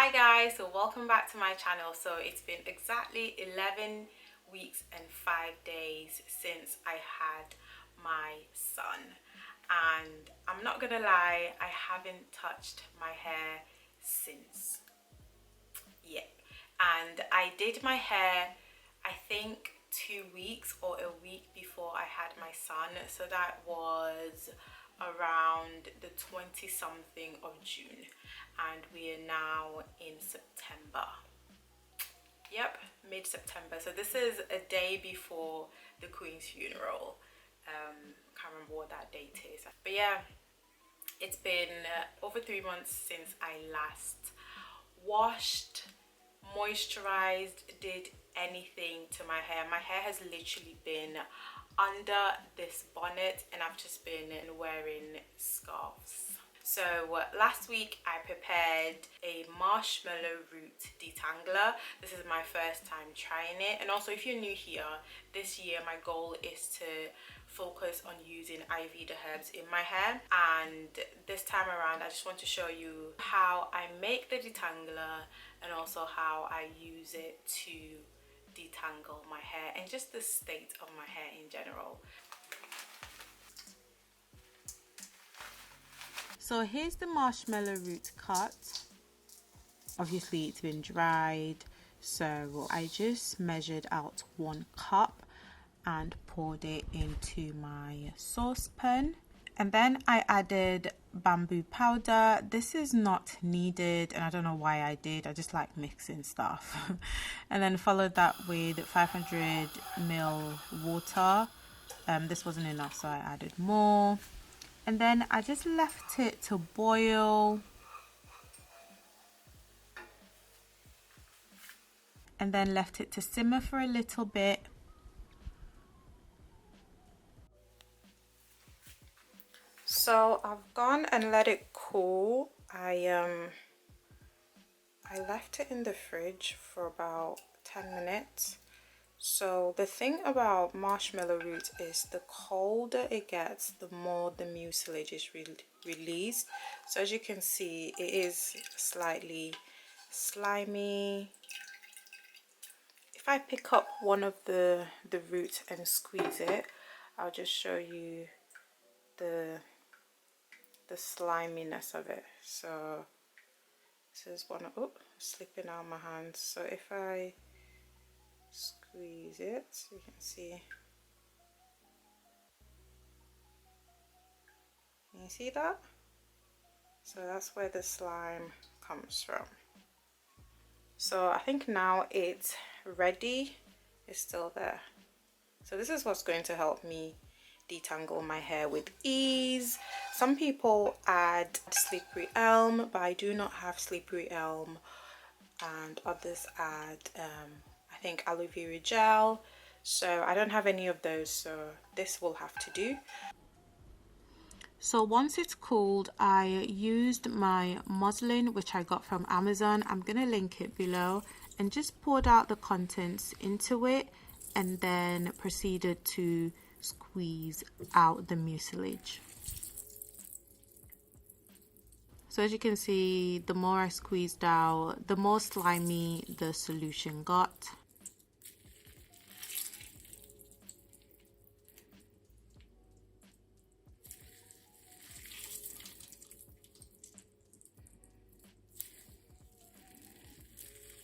Hi guys, so welcome back to my channel. So it's been exactly 11 weeks and 5 days since I had my son, and I'm not gonna lie, I haven't touched my hair since. Yep. And I did my hair, I think 2 weeks or a week before I had my son, so that was around the 20 something of June, and we are now in September. Yep, mid-September. So this is a day before the Queen's funeral. Can't remember what that date is, but yeah, it's been over 3 months since I last washed, moisturized, did anything to my hair. My hair has literally been under this bonnet and I've just been wearing scarves. So last week I prepared a Marshmallow Root Detangler. This is my first time trying it, and also if you're new here, this year my goal is to focus on using Ayurveda herbs in my hair, and this time around I just want to show you how I make the detangler and also how I use it to detangle my hair and just the state of my hair in general. So here's the marshmallow root cut. Obviously it's been dried, so I just measured out 1 cup and poured it into my saucepan. And then I added bamboo powder. This is not needed and I don't know why I did. I just like mixing stuff. And then followed that with 500 ml water. This wasn't enough, so I added more. And then I just left it to boil. And then left it to simmer for a little bit. So I've gone and let it cool. I left it in the fridge for about 10 minutes. So the thing about marshmallow root is the colder it gets, the more the mucilage is released. So as you can see, it is slightly slimy. If I pick up one of the root and squeeze it, I'll just show you the sliminess of it. So this is one, oh, slipping out of my hands. So if I squeeze it, you can see. Can you see that? So that's where the slime comes from. So I think now it's ready. It's still there. So this is what's going to help me detangle my hair with ease. Some people add slippery elm, but I do not have slippery elm, and others add I think aloe vera gel. So I don't have any of those, so this will have to do. So once it's cooled, I used my muslin, which I got from Amazon. I'm gonna link it below, and just poured out the contents into it and then proceeded to squeeze out the mucilage. So as you can see, the more I squeezed out, the more slimy the solution got.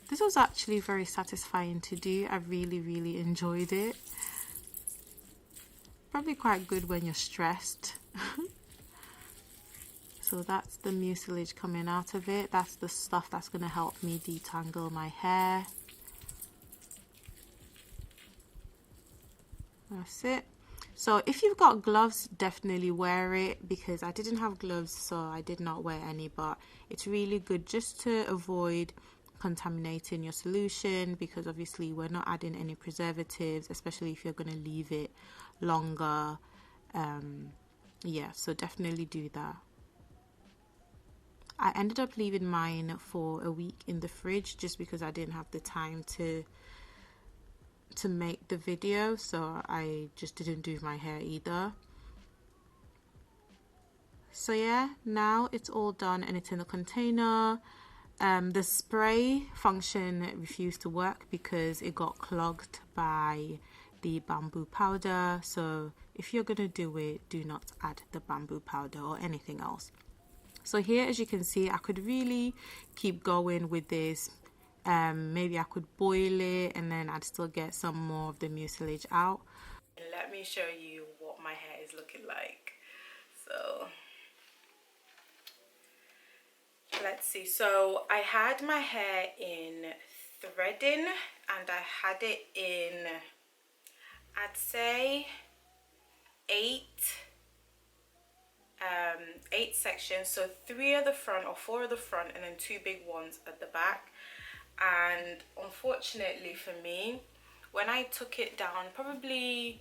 This was actually very satisfying to do. I really enjoyed it. Probably quite good when you're stressed. So that's the mucilage coming out of it. That's the stuff that's going to help me detangle my hair. That's it. So if you've got gloves, definitely wear it, because I didn't have gloves, so I did not wear any, but it's really good just to avoid contaminating your solution, because obviously we're not adding any preservatives, especially if you're going to leave it longer. Yeah, so definitely do that. I ended up leaving mine for a week in the fridge just because I didn't have the time to make the video, so I just didn't do my hair either. So yeah, now it's all done and it's in a container. The spray function refused to work because it got clogged by the bamboo powder. So if you're going to do it, do not add the bamboo powder or anything else. So here, as you can see, I could really keep going with this. Maybe I could boil it and then I'd still get some more of the mucilage out. Let me show you what my hair is looking like. So let's see. So I had my hair in threading and I had it in, I'd say, eight sections. So 3 at the front or 4 at the front and then 2 big ones at the back. And unfortunately for me, when I took it down, probably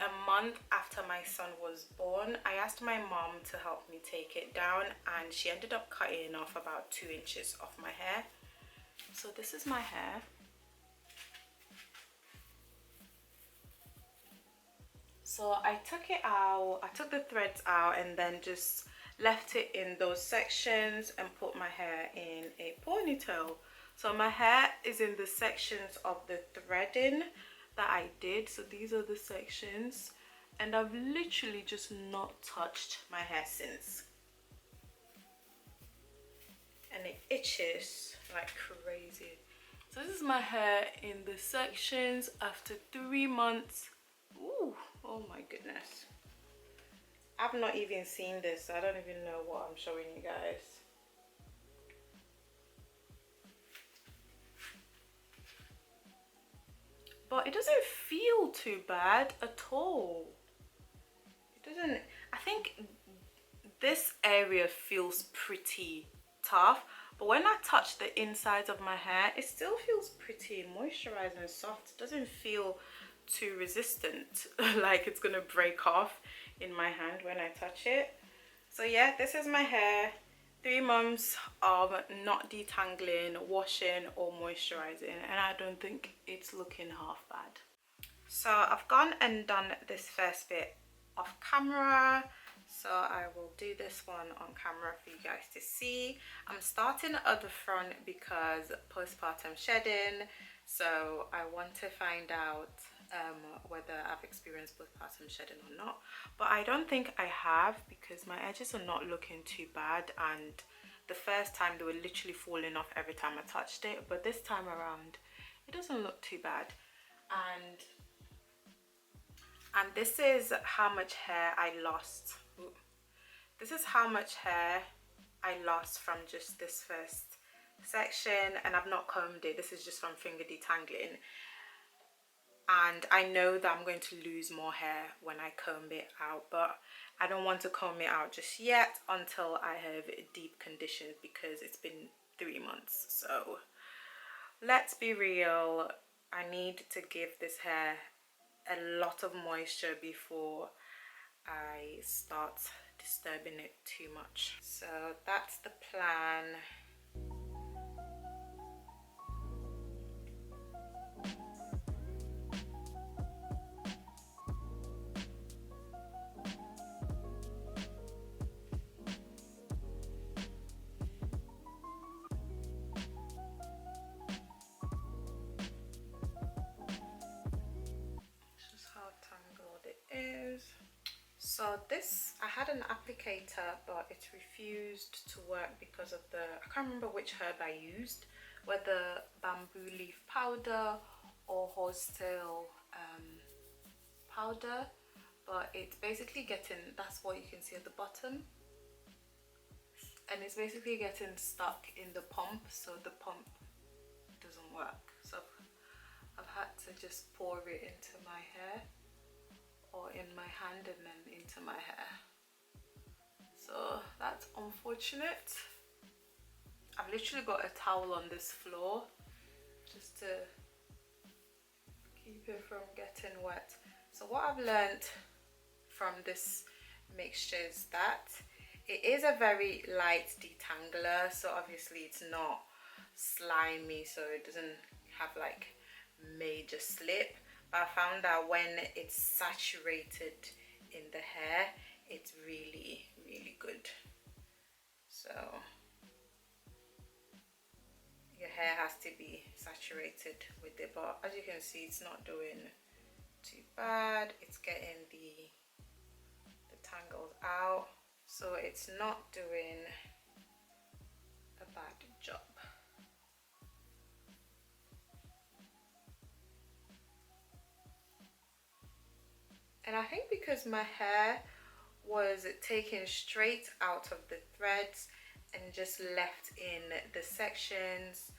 a month after my son was born, I asked my mom to help me take it down, and she ended up cutting off about 2 inches of my hair. So this is my hair. So I took it out, I took the threads out and then just left it in those sections and put my hair in a ponytail. So my hair is in the sections of the threading that I did. So these are the sections, and I've literally just not touched my hair since. And it itches like crazy. So this is my hair in the sections after 3 months. Ooh, oh my goodness. I've not even seen this, so I don't even know what I'm showing you guys. But it doesn't feel too bad at all. It doesn't, I think this area feels pretty tough, but when I touch the insides of my hair, it still feels pretty moisturized and soft. It doesn't feel too resistant, like it's gonna break off in my hand when I touch it. So yeah, this is my hair. 3 months of not detangling, washing or moisturizing, and I don't think it's looking half bad. So I've gone and done this first bit off camera, so I will do this one on camera for you guys to see. I'm starting at the front because postpartum shedding, so I want to find out whether I've experienced postpartum shedding or not, but I don't think I have because my edges are not looking too bad, and the first time they were literally falling off every time I touched it, but this time around it doesn't look too bad. And this is how much hair I lost. Ooh. This is how much hair I lost from just this first section, and I've not combed it. This is just from finger detangling, and I know that I'm going to lose more hair when I comb it out, but I don't want to comb it out just yet until I have deep conditions because it's been 3 months. So let's be real, I need to give this hair a lot of moisture before I start disturbing it too much. So that's the plan. So this, I had an applicator, but it refused to work because of the, I can't remember which herb I used, whether bamboo leaf powder or horsetail powder, but it's basically getting, that's what you can see at the bottom, and it's basically getting stuck in the pump, so the pump doesn't work. So I've had to just pour it into my hair, or in my hand and then into my hair. So that's unfortunate. I've literally got a towel on this floor just to keep it from getting wet. So what I've learned from this mixture is that it is a very light detangler, so obviously it's not slimy, so it doesn't have like major slip. But I found that when it's saturated in the hair, it's really, really good. So hair has to be saturated with it, but as you can see, it's not doing too bad. It's getting the tangles out, so it's not doing a bad job. And I think because my hair was taken straight out of the threads and just left in the sections,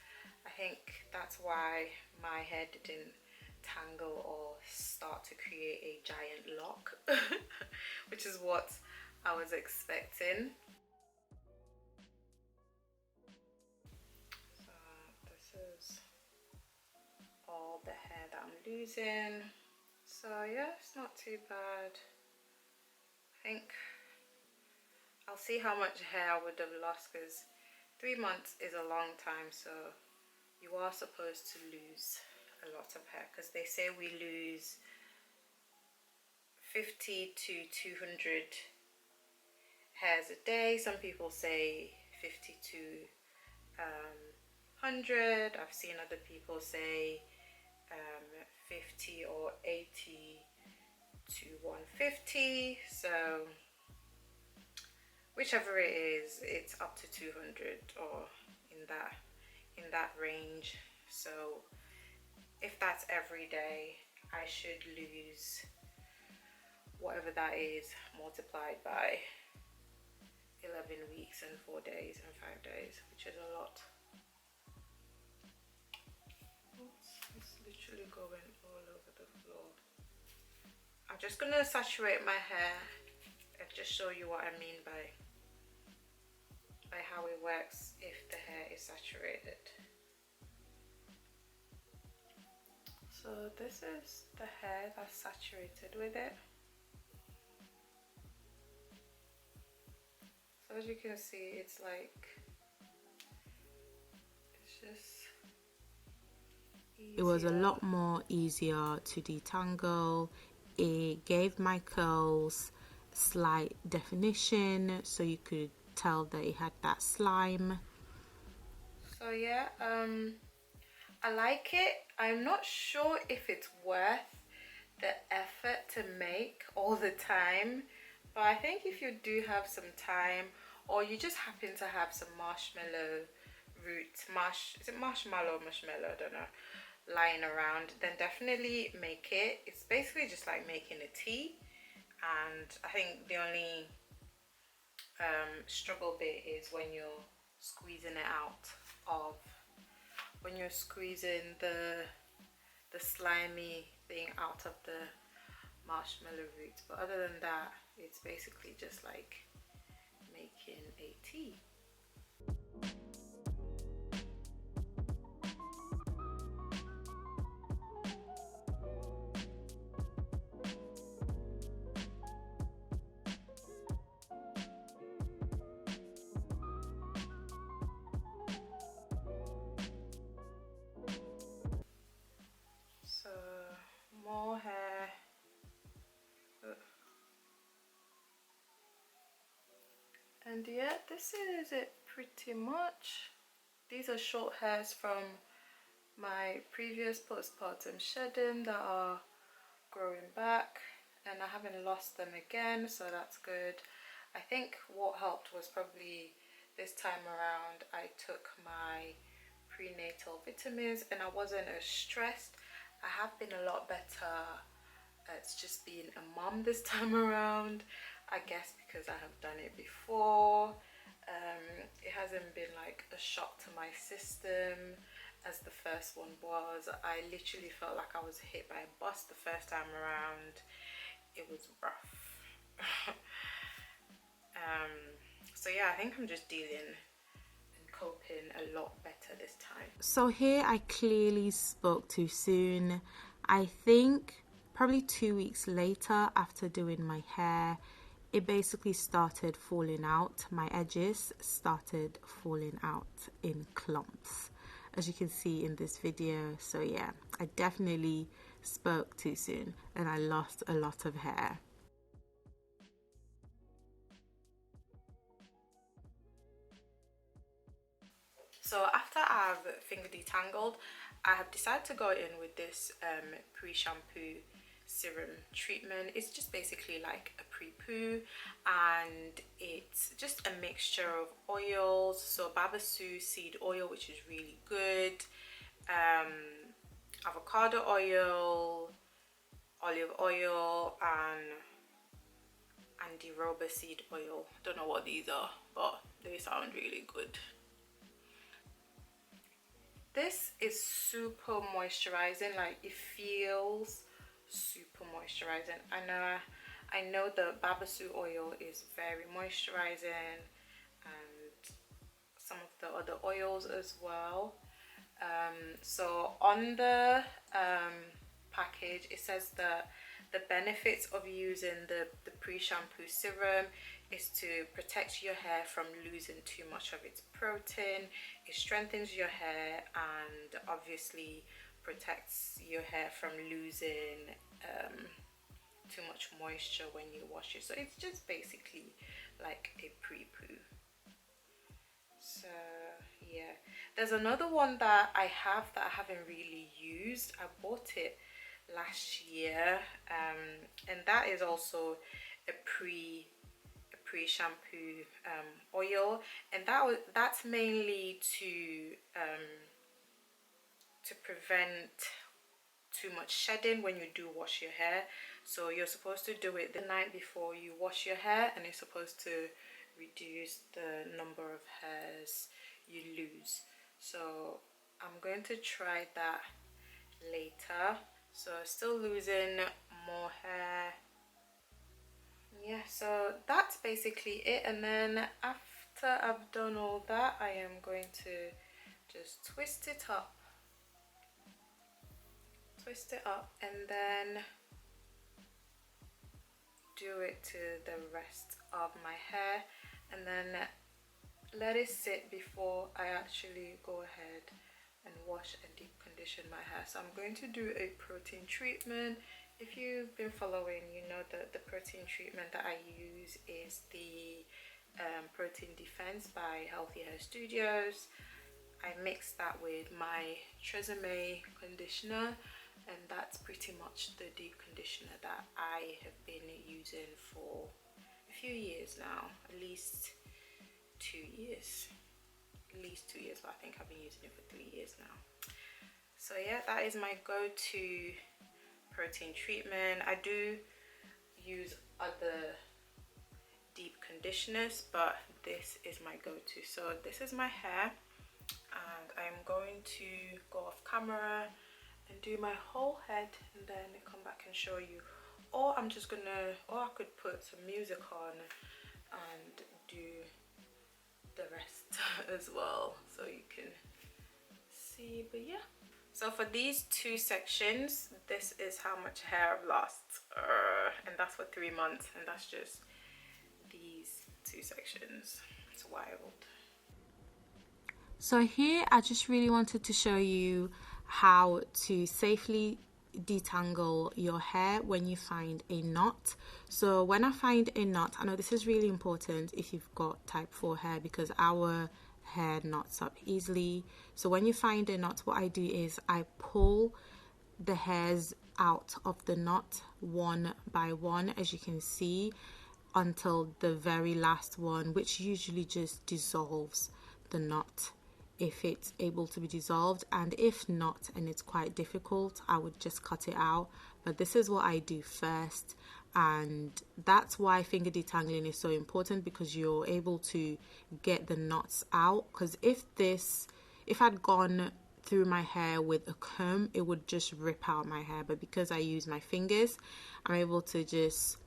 I think that's why my hair didn't tangle or start to create a giant lock, which is what I was expecting. So this is all the hair that I'm losing. So yeah, it's not too bad. I think I'll see how much hair I would have lost, because 3 months is a long time, so you are supposed to lose a lot of hair, because they say we lose 50 to 200 hairs a day. Some people say 50 to 100. I've seen other people say 50 or 80 to 150. So whichever it is, it's up to 200 or in that range. So if that's every day, I should lose whatever that is multiplied by 11 weeks and 4 days and 5 days, which is a lot. Oops, it's literally going all over the floor. I'm just gonna saturate my hair and just show you what I mean by how it works if the hair is saturated. So this is the hair that's saturated with it. So as you can see, it's like, it's just easier. It was a lot more easier to detangle. It gave my curls slight definition, so you could tell that it had that slime. So yeah, I like it. I'm not sure if it's worth the effort to make all the time, but I think if you do have some time, or you just happen to have some marshmallow root, is it marshmallow, I don't know, lying around, then definitely make it. It's basically just like making a tea, and I think the only struggle bit is when you're squeezing it out of, when you're squeezing the slimy thing out of the marshmallow roots. But other than that, it's basically just like making a tea. So more hair. And yeah, this is it pretty much. These are short hairs from my previous postpartum shedding that are growing back, and I haven't lost them again, so that's good. I think what helped was probably this time around I took my prenatal vitamins and I wasn't as stressed. I have been a lot better. It's just being a mom this time around, I guess because I have done it before. It hasn't been like a shock to my system as the first one was. I literally felt like I was hit by a bus the first time around. It was rough. So yeah, I think I'm just dealing and coping a lot better this time. So here I clearly spoke too soon. I think probably 2 weeks later after doing my hair, it basically started falling out. My edges started falling out in clumps, as you can see in this video. So yeah, I definitely spoke too soon and I lost a lot of hair. So after that I've finger detangled, I have decided to go in with this pre-shampoo serum treatment. It's just basically like a pre-poo, and it's just a mixture of oils. So babasu seed oil, which is really good, avocado oil, olive oil, and jojoba seed oil. Don't know what these are, but they sound really good. This is super moisturizing. Like, it feels super moisturizing. I know the babasu oil is very moisturizing, and some of the other oils as well. So on the package, it says that the benefits of using the pre-shampoo serum is to protect your hair from losing too much of its protein. It strengthens your hair and obviously protects your hair from losing too much moisture when you wash it. So it's just basically like a pre-poo. So yeah, there's another one that I have that I haven't really used. I bought it last year, and that is also a pre-shampoo oil, and that's mainly to prevent too much shedding when you do wash your hair. So you're supposed to do it the night before you wash your hair, and it's supposed to reduce the number of hairs you lose. So I'm going to try that later. So still losing more hair. Yeah, so that's basically it. And then after I've done all that, I am going to just twist it up, and then do it to the rest of my hair, and then let it sit before I actually go ahead and wash and deep condition my hair. So I'm going to do a protein treatment. If you've been following, you know that the protein treatment that I use is the Protein Defense by Healthy Hair Studios. I mix that with my Tresemme conditioner, and that's pretty much the deep conditioner that I have been using for a few years now, at least 2 years. But I think I've been using it for 3 years now. So yeah, that is my go-to protein treatment. I do use other deep conditioners, but this is my go-to. So this is my hair, and I'm going to go off camera and do my whole head and then come back and show you. Or I could put some music on and do the rest as well, so you can see. But yeah, so for these 2 sections, this is how much hair I've lost, and that's for 3 months, and that's just these 2 sections. It's wild. So here I just really wanted to show you how to safely detangle your hair when you find a knot. So when I find a knot, I know this is really important if you've got type 4 hair, because our hair knots up easily. So when you find a knot, what I do is I pull the hairs out of the knot one by one, as you can see, until the very last one, which usually just dissolves the knot if it's able to be dissolved. And if not, and it's quite difficult, I would just cut it out. But this is what I do first, and that's why finger detangling is so important, because you're able to get the knots out. Because if I'd gone through my hair with a comb, it would just rip out my hair. But because I use my fingers, I'm able to just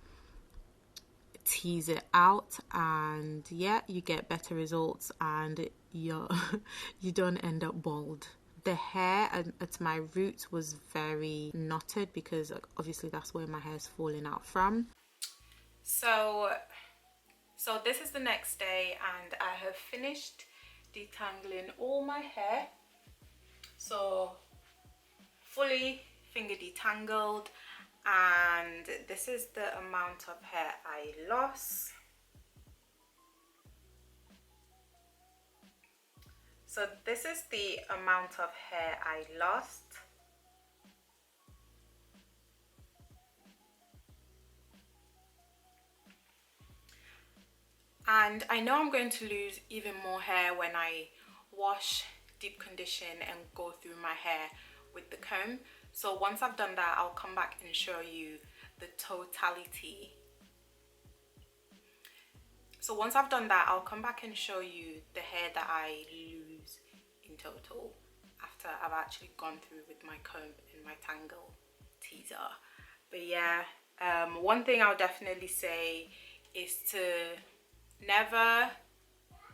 tease it out, and yeah, you get better results, and you don't end up bald. The hair at my roots was very knotted, because obviously that's where my hair's falling out from. So this is the next day, and I have finished detangling all my hair. So fully finger detangled, and this is the amount of hair I lost. So this is the amount of hair I lost. And I know I'm going to lose even more hair when I wash, deep condition and go through my hair with the comb. So once I've done that, I'll come back and show you the totality. So once I've done that, I'll come back and show you the hair that I lose in total after I've actually gone through with my comb and my tangle teaser. But yeah, one thing I'll definitely say is to never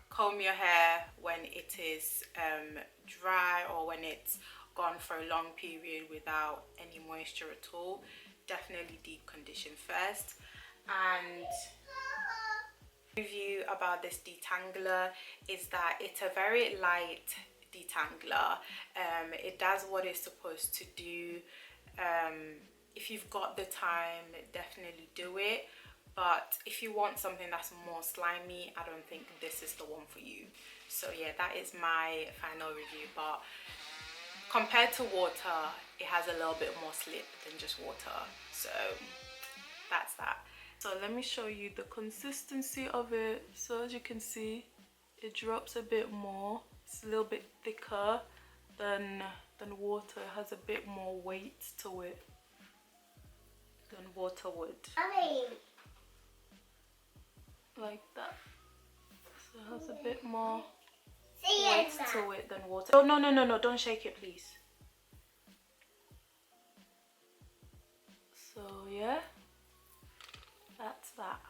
comb your hair when it is dry or when it's gone for a long period without any moisture at all. Definitely deep condition first. And review about this detangler is that it's a very light detangler. It does what it's supposed to do. If you've got the time, definitely do it. But if you want something that's more slimy, I don't think this is the one for you. So yeah, that is my final review. But compared to water, it has a little bit more slip than just water. So that's that. So let me show you the consistency of it. So as you can see, it drops a bit more. It's a little bit thicker than water. It has a bit more weight to it than water would. Like that. So it has a bit more weight to it than water. Oh, no, don't shake it, please. So yeah, that's that.